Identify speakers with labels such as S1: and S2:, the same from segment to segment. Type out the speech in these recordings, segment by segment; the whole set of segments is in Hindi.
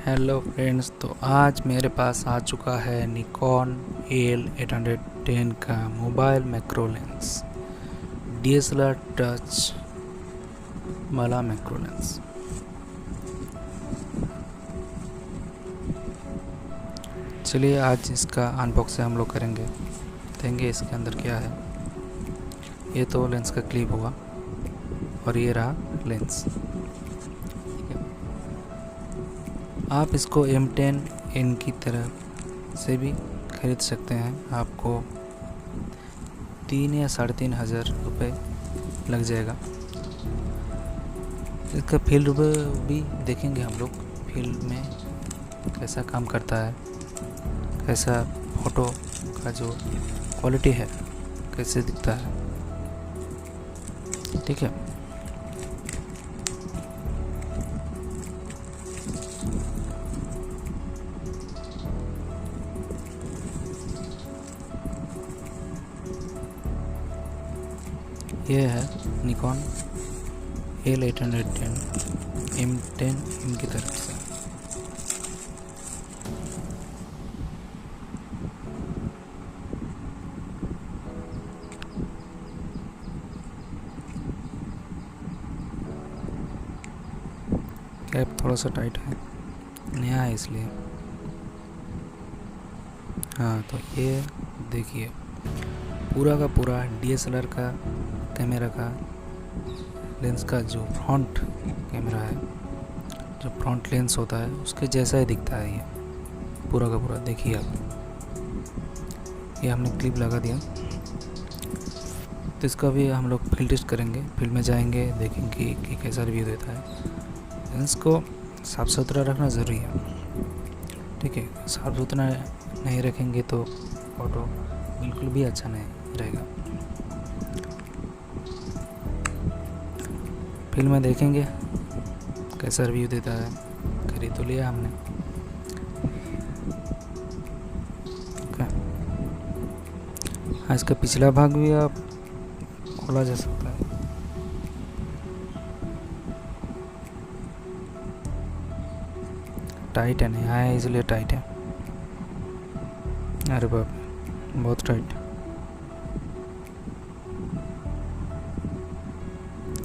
S1: हेलो फ्रेंड्स, तो आज मेरे पास आ चुका है निकॉन L810 का mobile macro lens, DSLR touch वाला मैक्रो लेंस। चलिए आज इसका अनबॉक्सिंग हम लोग करेंगे, देखेंगे इसके अंदर क्या है। ये तो लेंस का क्लिप हुआ और ये रहा लेंस। आप इसको M10N की तरह से भी खरीद सकते हैं। आपको 3 या 3,500 रुपये लग जाएगा। इसका फील्ड भी देखेंगे हम लोग, फील्ड में कैसा काम करता है, कैसा फ़ोटो का जो क्वालिटी है कैसे दिखता है। ठीक है, ये है निकॉन L810 M10N की तरफ से। कैप थोड़ा सा टाइट है, नया है इसलिए। हाँ, तो ये देखिए पूरा का पूरा DSLR का कैमरा का लेंस का जो फ्रंट कैमरा है, जो फ्रंट लेंस होता है उसके जैसा ही दिखता है। ये पूरा का पूरा देखिए आप। ये हमने क्लिप लगा दिया, तो इसका भी हम लोग फील्ड टेस्ट करेंगे। फील्ड में जाएंगे, देखेंगे कि कैसा रिव्यू देता है। लेंस को साफ़ सुथरा रखना ज़रूरी है। ठीक है, साफ़ सुथरा नहीं रखेंगे तो फ़ोटो बिल्कुल भी अच्छा नहीं रहेगा। फिल्म में देखेंगे कैसा रिव्यू देता है। खरीद तो लिया हमने। हाँ, इसका पिछला भाग भी आप खोला जा सकता है। टाइट है, नहीं है इसलिए टाइट है। अरे बाप, बहुत टाइट,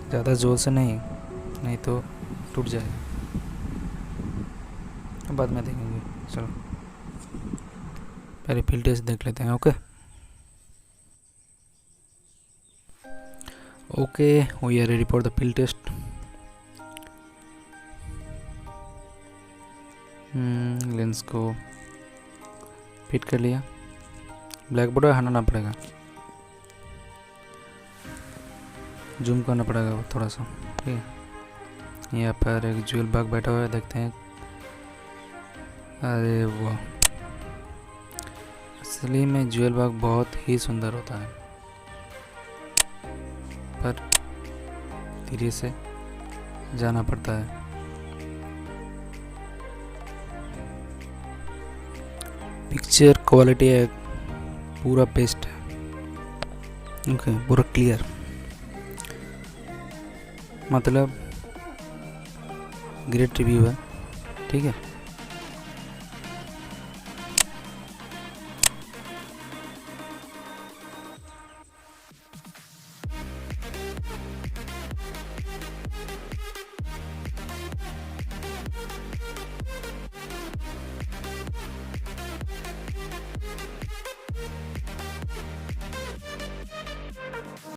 S1: ज़्यादा जोर से नहीं तो टूट जाएगा। बाद में देखेंगे। चलो पहले फील्ड टेस्ट देख लेते हैं। Okay, we are ready for the field test. Lens को फिट कर लिया। ब्लैक बोर्ड हटाना पड़ेगा, जूम करना पड़ेगा थोड़ा सा। ठीक है, यहाँ पर एक ज्वेल बग बैठा हुआ है, देखते हैं। अरे वाह, असली में ज्वेल बग बहुत ही सुंदर होता है, पर धीरे से जाना पड़ता है। पिक्चर क्वालिटी है पूरा बेस्ट है। ओके, पूरा क्लियर, मतलब ग्रेट रिव्यू है। ठीक है।